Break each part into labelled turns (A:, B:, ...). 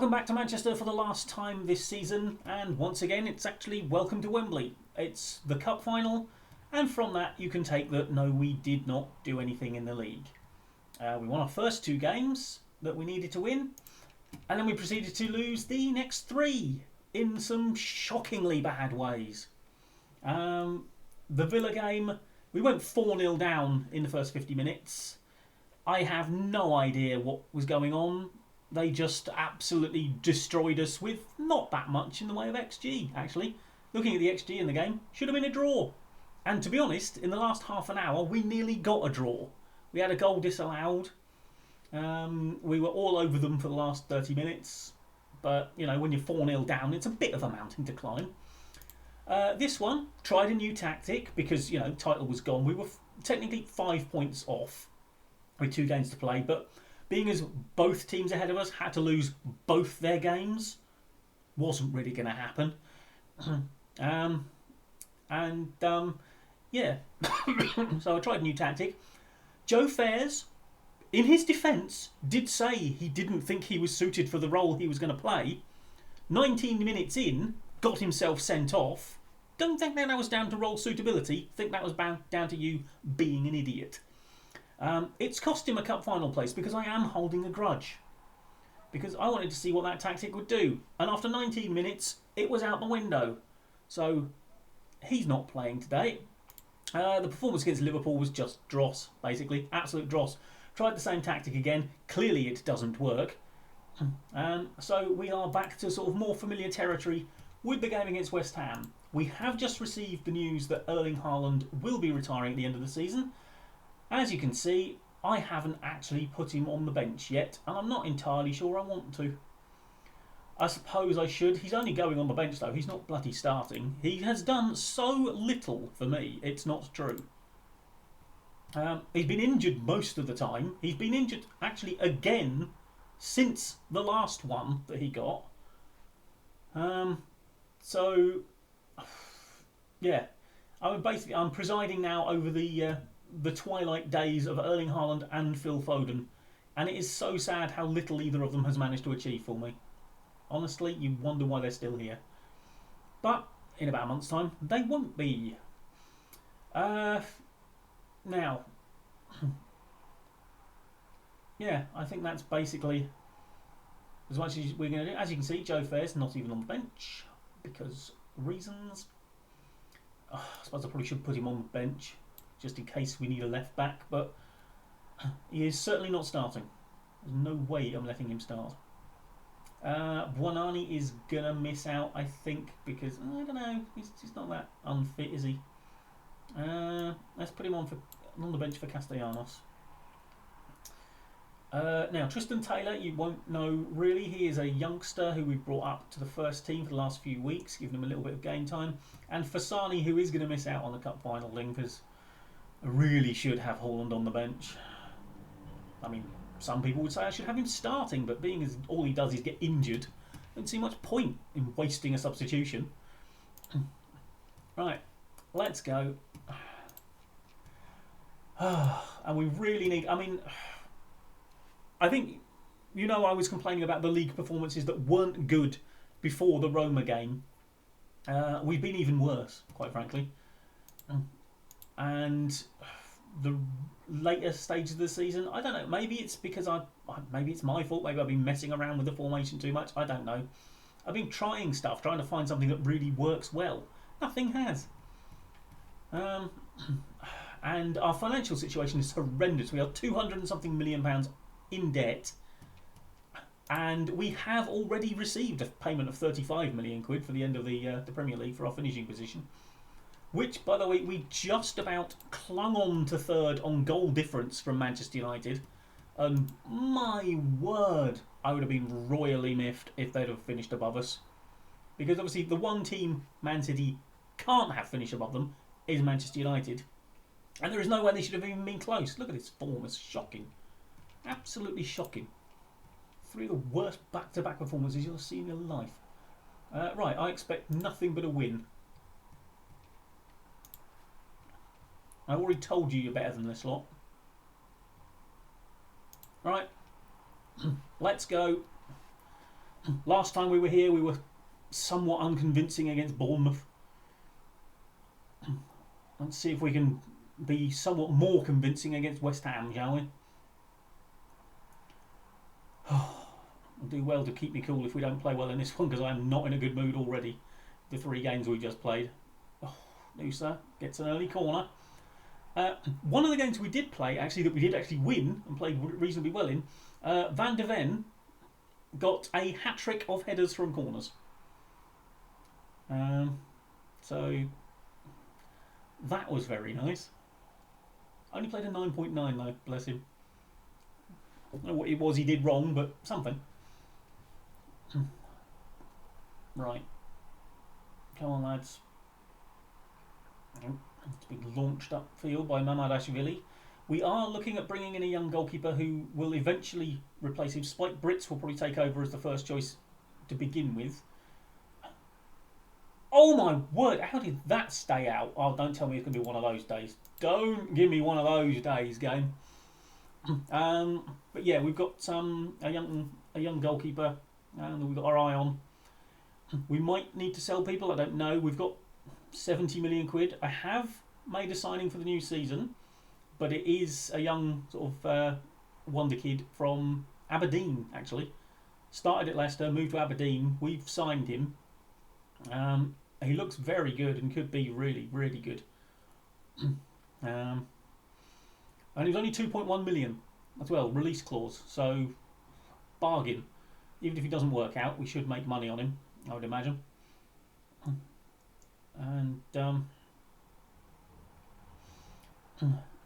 A: Welcome back to Manchester for the last time this season, and once again it's actually welcome to Wembley. It's the cup final, and from that you can take that no, we did not do anything in the league. We won our first two games that we needed to win, and then we proceeded to lose the next three in some shockingly bad ways. The Villa game, we went 4-0 down in the first 50 minutes. I have no idea what was going on. They just absolutely destroyed us with not that much in the way of XG, actually. Looking at the XG in the game, should have been a draw. And to be honest, in the last half an hour, we nearly got a draw. We had a goal disallowed. We were all over them for the last 30 minutes. But, you know, when you're 4-0 down, it's a bit of a mountain to climb. This one, tried a new tactic because, you know, title was gone. We were technically 5 points off with 2 games to play, but being as both teams ahead of us had to lose both their games, wasn't really going to happen. Yeah. So I tried a new tactic. Joe Fares, in his defence, did say he didn't think he was suited for the role he was going to play. 19 minutes in, got himself sent off. Don't think that was down to role suitability. Think that was down to you being an idiot. It's cost him a cup final place because I am holding a grudge. Because I wanted to see what that tactic would do. And after 19 minutes, it was out the window. So, he's not playing today. The performance against Liverpool was just dross, basically. Absolute dross. Tried the same tactic again. Clearly it doesn't work. So we are back to sort of more familiar territory with the game against West Ham. We have just received the news that Erling Haaland will be retiring at the end of the season. As you can see, I haven't actually put him on the bench yet, and I'm not entirely sure I want to. I suppose I should. He's only going on the bench though, he's not bloody starting. He has done so little for me, it's not true. He's been injured most of the time. He's been injured actually again since the last one that he got. So, yeah. I'm presiding now over the twilight days of Erling Haaland and Phil Foden, and it is so sad how little either of them has managed to achieve for me. Honestly, you wonder why they're still here. But in about a month's time, they won't be. Now, yeah, I think that's basically as much as we're going to do. As you can see, Joe Fair's not even on the bench because reasons. I suppose I probably should put him on the bench just in case we need a left back, but he is certainly not starting. There's no way I'm letting him start. Buonani is going to miss out, I think, because, I don't know, he's not that unfit, is he? Let's put him on the bench for Castellanos. Now, Tristan Taylor, you won't know really. He is a youngster who we've brought up to the first team for the last few weeks, giving him a little bit of game time. And Fasani, who is going to miss out on the cup final thing, because I really should have Haaland on the bench. I mean, some people would say I should have him starting, but being as all he does is get injured, I don't see much point in wasting a substitution. Right, let's go. And we really need... I mean, I think, you know, I was complaining about the league performances that weren't good before the Roma game. We've been even worse, quite frankly. And the later stages of the season, I don't know. Maybe it's because maybe it's my fault. Maybe I've been messing around with the formation too much. I don't know. I've been trying stuff, trying to find something that really works well. Nothing has. And our financial situation is horrendous. We are £200 and something million in debt, and we have already received a payment of 35 million quid for the end of the Premier League for our finishing position. Which, by the way, we just about clung on to third on goal difference from Manchester United. And my word, I would have been royally miffed if they'd have finished above us. Because obviously the one team Man City can't have finished above them is Manchester United. And there is no way they should have even been close. Look at this form, it's shocking. Absolutely shocking. 3 of the worst back-to-back performances you'll see in your life. Right, I expect nothing but a win. I already told you you're better than this lot. Right, let's go. Last time we were here, we were somewhat unconvincing against Bournemouth. Let's see if we can be somewhat more convincing against West Ham, shall we? I'll do well to keep me cool if we don't play well in this one, because I am not in a good mood already. The 3 games we just played. Noosa gets an early corner. One of the games we did play, actually, that we did actually win and played reasonably well in, Van de Ven got a hat-trick of headers from corners. So that was very nice. Only played a 9.9 though, bless him. I don't know what it was he did wrong, but something. Right. Come on, lads. It's been launched upfield by Mamadashvili. We are looking at bringing in a young goalkeeper who will eventually replace him. Spike Brits will probably take over as the first choice to begin with. Oh my word, how did that stay out? Oh, don't tell me it's going to be one of those days. Don't give me one of those days, game. But yeah, we've got a young goalkeeper that we've got our eye on. We might need to sell people, I don't know. We've got 70 million quid. I have made a signing for the new season, but it is a young sort of wonder kid from Aberdeen, actually. Started at Leicester, moved to Aberdeen. We've signed him. He looks very good and could be really, really good. And he was only 2.1 million as well, release clause. So, bargain. Even if he doesn't work out, we should make money on him, I would imagine. And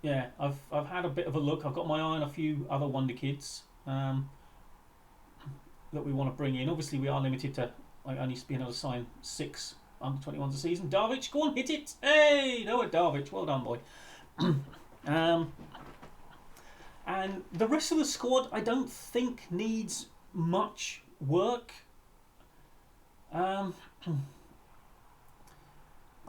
A: yeah, I've had a bit of a look. I've got my eye on a few other wonder kids that we want to bring in. Obviously, we are limited to only being able to sign 6 under-21s a season. Darvic, go on, hit it! Hey, Noah Darvic, well done, boy. And the rest of the squad, I don't think needs much work. I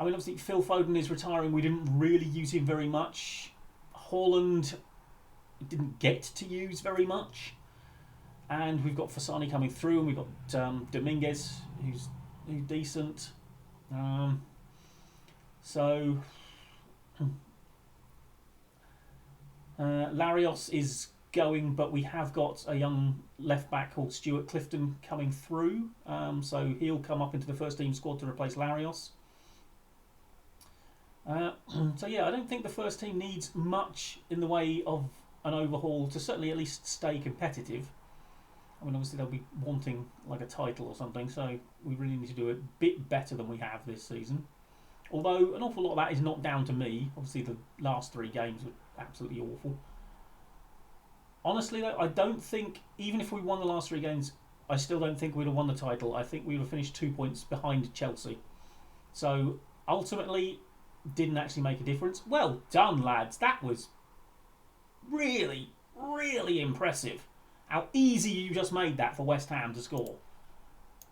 A: mean, obviously, Phil Foden is retiring. We didn't really use him very much. Haaland didn't get to use very much. And we've got Fasani coming through, and we've got Dominguez, who's decent. Larios is going, but we have got a young left back called Stuart Clifton coming through. So he'll come up into the first team squad to replace Larios. So yeah, I don't think the first team needs much in the way of an overhaul to certainly at least stay competitive. I mean, obviously they'll be wanting like a title or something, so we really need to do a bit better than we have this season. Although an awful lot of that is not down to me. Obviously the last 3 games were absolutely awful. Honestly though, I don't think, even if we won the last 3 games, I still don't think we'd have won the title. I think we would have finished 2 points behind Chelsea. So ultimately, didn't actually make a difference. Well done, lads. That was really, really impressive. How easy you just made that for West Ham to score.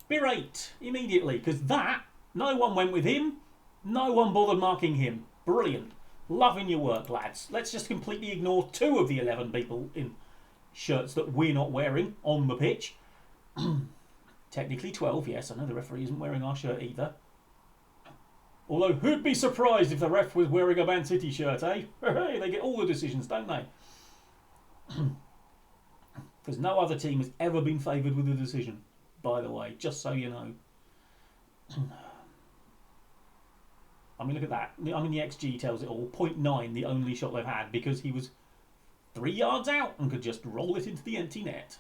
A: Berate immediately, because that, no one went with him. No one bothered marking him. Brilliant. Loving your work, lads. Let's just completely ignore 2 of the 11 people in shirts that we're not wearing on the pitch. Technically 12, yes. I know the referee isn't wearing our shirt either. Although, who'd be surprised if the ref was wearing a Man City shirt, eh? Hey, they get all the decisions, don't they? Because no other team has ever been favoured with a decision, by the way, just so you know. I mean, look at that. I mean, the XG tells it all. 0.9, the only shot they've had, because he was 3 yards out and could just roll it into the empty net.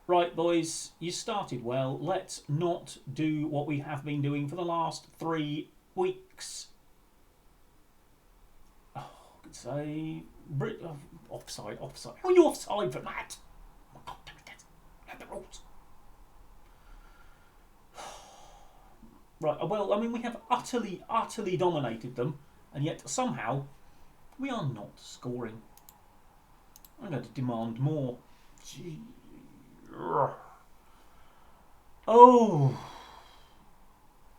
A: Right, boys, you started well. Let's not do what we have been doing for the last 3 weeks. Oh, good save. Offside. How are you offside for that? Oh, God damn it. Have the rules. Right, well, I mean, we have utterly dominated them, and yet somehow we are not scoring. I'm going to demand more. Gee. Oh,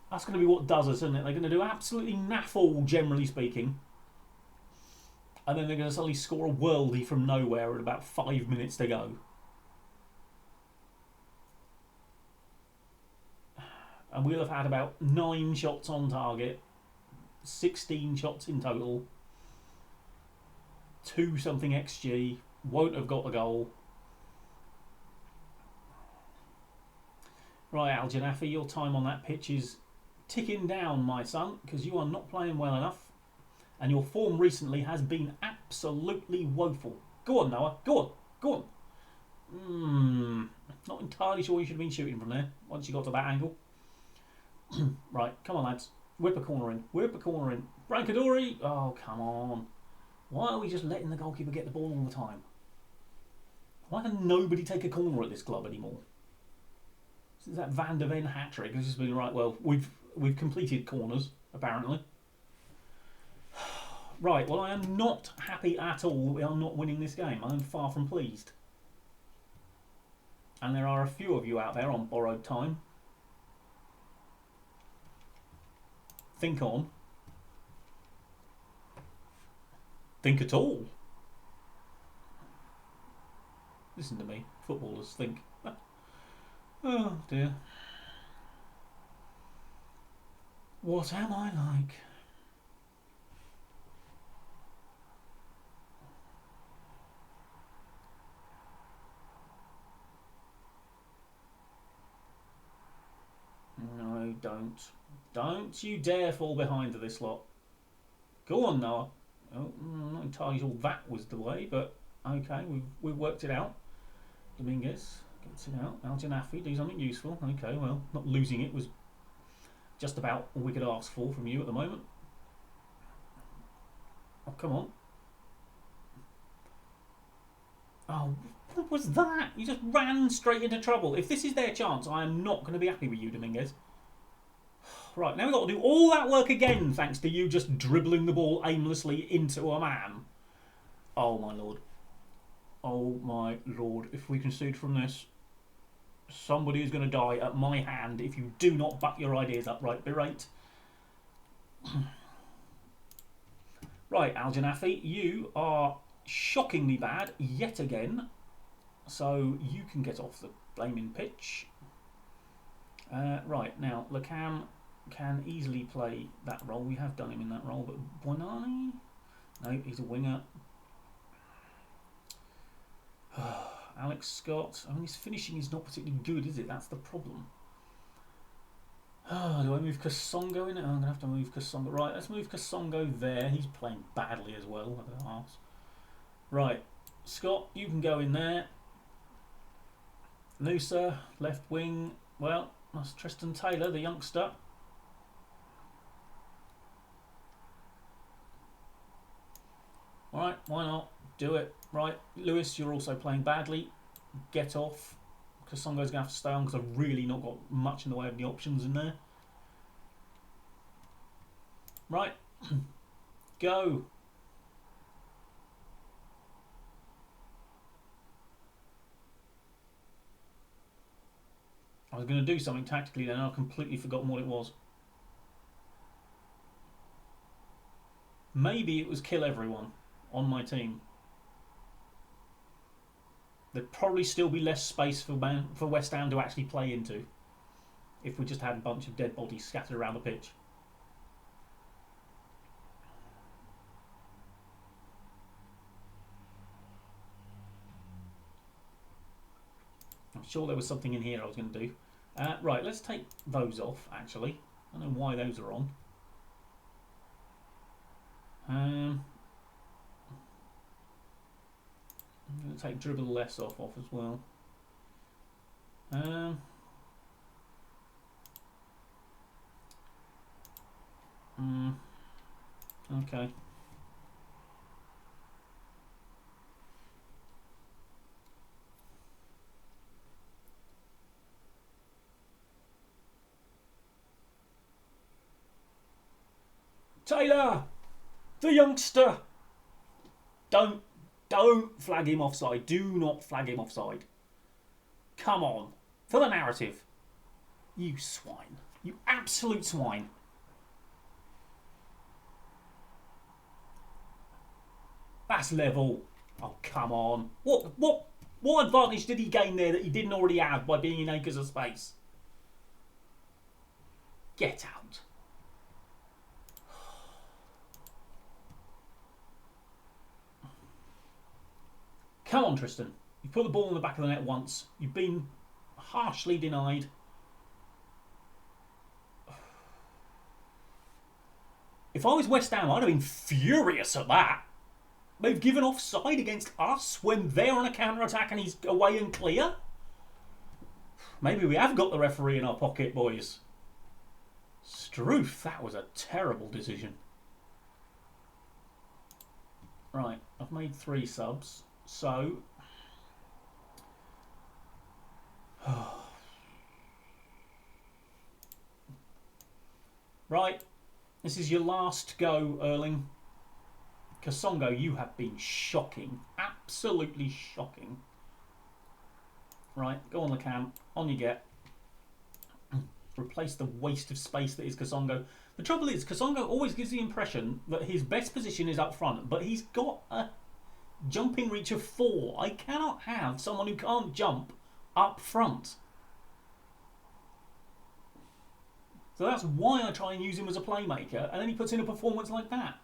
A: that's going to be what does us, isn't it? They're going to do absolutely naff all, generally speaking, and then they're going to suddenly score a worldie from nowhere at about 5 minutes to go. And we'll have had about 9 shots on target, 16 shots in total, 2 something XG, won't have got the goal. Right, Al Janafi, your time on that pitch is ticking down, my son, because you are not playing well enough. And your form recently has been absolutely woeful. Go on, Noah. Go on. Go on. Not entirely sure you should have been shooting from there once you got to that angle. Right, come on, lads. Whip a corner in. Whip a corner in. Brancadori. Oh, come on. Why are we just letting the goalkeeper get the ball all the time? Why can nobody take a corner at this club anymore? Since that Van der Ven hat-trick has just been right. Well, we've completed corners apparently. Right. Well, I am not happy at all that we are not winning this game. I am far from pleased. And there are a few of you out there on borrowed time. Think on. Think at all. Listen to me. Footballers think. Oh dear. What am I like? No, don't. Don't you dare fall behind to this lot. Go on, Noah. Oh, I'm not entirely sure that was the way, but okay, we've worked it out. Dominguez gets it out. Al Janafi, do something useful. Okay, well, not losing it was just about all we could ask for from you at the moment. Oh, come on. Oh, what was that? You just ran straight into trouble. If this is their chance, I am not going to be happy with you, Dominguez. Right, now we've got to do all that work again thanks to you just dribbling the ball aimlessly into a man. Oh, my lord. Oh, my lord. If we concede from this, somebody is going to die at my hand if you do not back your ideas up right, berate. Right, Al Janafi, you are shockingly bad yet again. So you can get off the blaming pitch. Right, now, Lacam can easily play that role. We have done him in that role, but Bonani? No, he's a winger. Alex Scott. I mean, his finishing is not particularly good, is it? That's the problem. Do I move Kasongo in it? I'm going to have to move Kasongo. Right, let's move Kasongo there. He's playing badly as well. Right, Scott, you can go in there. Noosa, left wing. Well, that's Tristan Taylor, the youngster. Alright, why not? Do it. Right, Lewis, you're also playing badly. Get off. Kasongo's going to have to stay on because I've really not got much in the way of the options in there. Right. Go. I was going to do something tactically then, I've completely forgotten what it was. Maybe it was kill everyone on my team. There'd probably still be less space for West Ham to actually play into if we just had a bunch of dead bodies scattered around the pitch. I'm sure there was something in here I was going to do. Right, let's take those off, actually. I don't know why those are on. I'm going to take dribble less off as well. Okay. Taylor, the youngster. Don't flag him offside. Do not flag him offside. Come on, for the narrative. You swine. You absolute swine. That's level. Oh, come on. What advantage did he gain there that he didn't already have by being in acres of space? Get out. Come on, Tristan. You've put the ball in the back of the net once. You've been harshly denied. If I was West Ham, I'd have been furious at that. They've given offside against us when they're on a counter-attack and he's away and clear. Maybe we have got the referee in our pocket, boys. Struth, that was a terrible decision. Right, I've made 3 subs, so... Right, this is your last go, Erling. Kasongo, you have been shocking. Absolutely shocking. Right, go on the cam. On you get. Replace the waste of space that is Kasongo. The trouble is, Kasongo always gives the impression that his best position is up front, but he's got a jumping reach of 4. I cannot have someone who can't jump up front. So that's why I try and use him as a playmaker, and then he puts in a performance like that.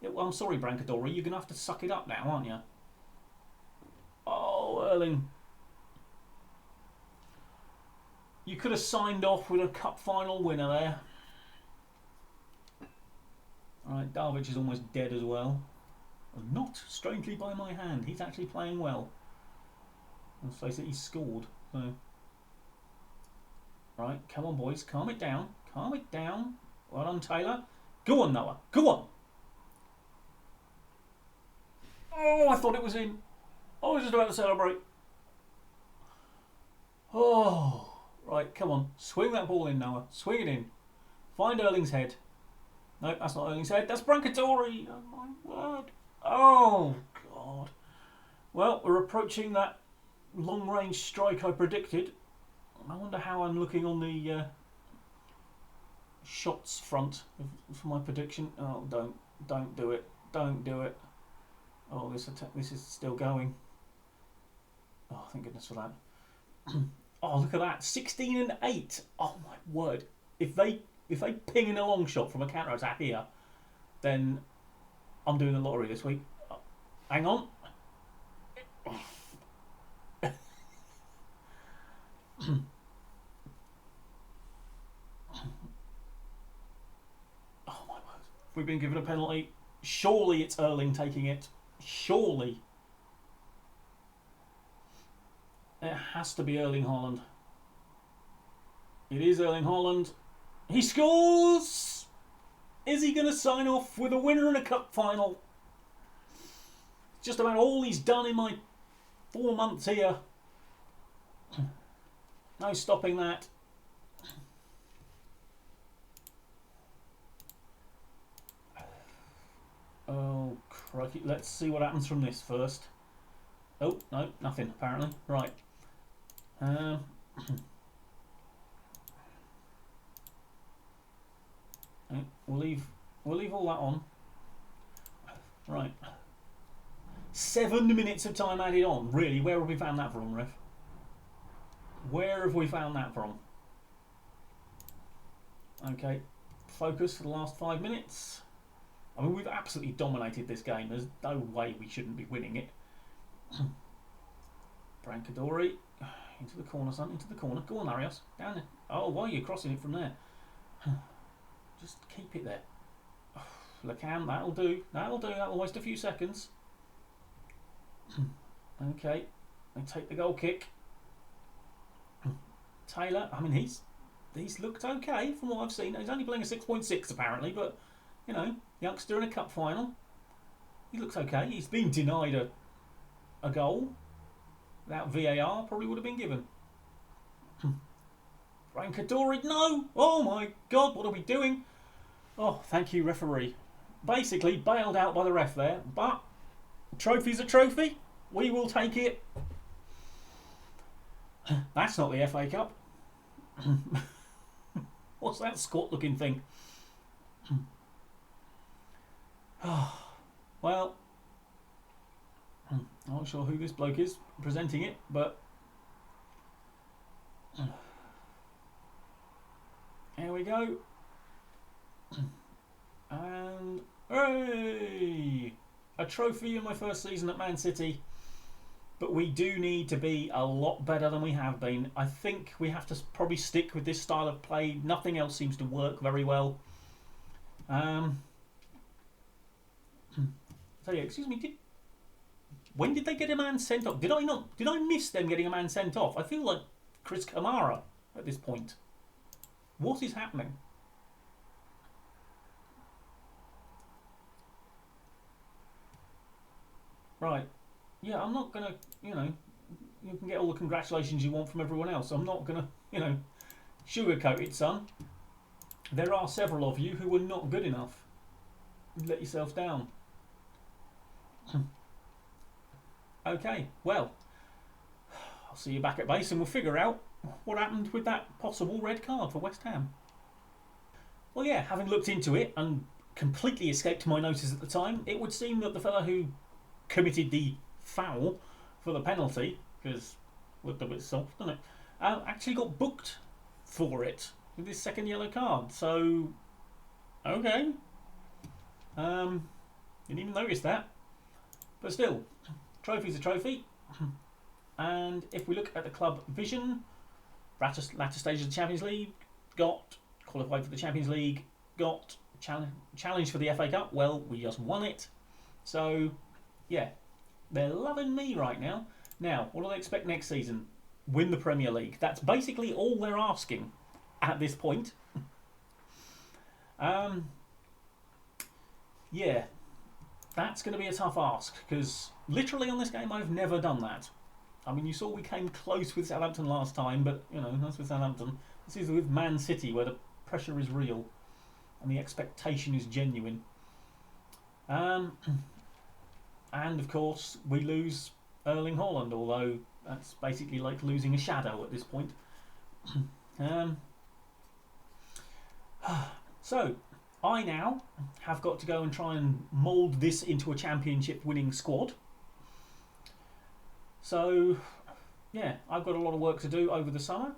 A: Well, I'm sorry, Brancadori, you're going to have to suck it up now, aren't you? Oh, Erling. You could have signed off with a cup final winner there. Alright, Darvic is almost dead as well. Not strangely by my hand. He's actually playing well. Let's face it, he's scored. So. Right, come on, boys. Calm it down. Calm it down. Well done, Taylor. Go on, Noah. Go on. Oh, I thought it was in. I was just about to celebrate. Oh. Right, come on. Swing that ball in, Noah. Swing it in. Find Erling's head. No, that's not Erling's head. That's Brancadori. Oh, my word. Oh, God. Well, we're approaching that long-range strike I predicted. I wonder how I'm looking on the shots front for my prediction. Oh, don't do it. Don't do it. Oh, this is still going. Oh, thank goodness for that. Oh, look at that. 16 and 8. Oh, my word. If they ping in a long shot from a counter-attack here, then I'm doing the lottery this week. Hang on. Oh, my word. We've been given a penalty. Surely it's Erling taking it. Surely. It has to be Erling Haaland. It is Erling Haaland. He scores! Is he going to sign off with a winner in a cup final? Just about all he's done in my 4 months here. No stopping that. Oh, crikey. Let's see what happens from this first. Oh, no, nothing apparently. Right. We'll leave all that on. Right. 7 minutes of time added on. Really, where have we found that from, ref? Where have we found that from? Okay. Focus for the last 5 minutes. I mean, we've absolutely dominated this game. There's no way we shouldn't be winning it. Brancadori. Into the corner, son. Into the corner. Go on, Arias. Down there. Oh, why are you crossing it from there? Just keep it there. Lacam, that'll do. That'll do. That'll waste a few seconds. Okay. They take the goal kick. Taylor, I mean, he's looked okay from what I've seen. He's only playing a 6.6 apparently, but, you know, youngster in a cup final. He looks okay. He's been denied a goal. Without VAR, probably would have been given. Brancadori, no! Oh my God, what are we doing? Oh, thank you, referee. Basically, bailed out by the ref there, but trophy's a trophy. We will take it. That's not the FA Cup. What's that squat-looking thing? Well, I'm not sure who this bloke is presenting it, but here we go. a trophy in my first season at Man City, but we do need to be a lot better than we have been. I think we have to probably stick with this style of play. Nothing else seems to work very well. So yeah, excuse me. When did they get a man sent off? Did I miss them getting a man sent off? I feel like Chris Kamara at this point. What is happening? Right. Yeah, I'm not gonna. You know, you can get all the congratulations you want from everyone else. I'm not gonna. Sugarcoat it, son. There are several of you who were not good enough. You let yourself down. Okay, well, I'll see you back at base and we'll figure out what happened with that possible red card for West Ham. Well, yeah, having looked into it and completely escaped my notice at the time, it would seem that the fellow who committed the foul for the penalty, because it looked a bit soft, didn't it, actually got booked for it with his second yellow card. So, okay. Didn't even notice that. But still, trophy's a trophy. And if we look at the club vision, latter stages of the Champions League, got qualified for the Champions League, got challenge for the FA Cup. Well, we just won it. So, yeah, they're loving me right now. Now, what do they expect next season? Win the Premier League. That's basically all they're asking at this point. Yeah, that's going to be a tough ask because literally on this game I've never done that. I mean, you saw we came close with Southampton last time, but that's with Southampton. This is with Man City where the pressure is real and the expectation is genuine. And of course we lose Erling Haaland, although that's basically like losing a shadow at this point. So I now have got to go and try and mould this into a championship winning squad. So yeah, I've got a lot of work to do over the summer.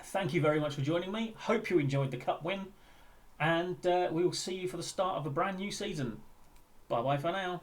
A: Thank you very much for joining me. Hope you enjoyed the cup win, and we will see you for the start of a brand new season. Bye bye for now.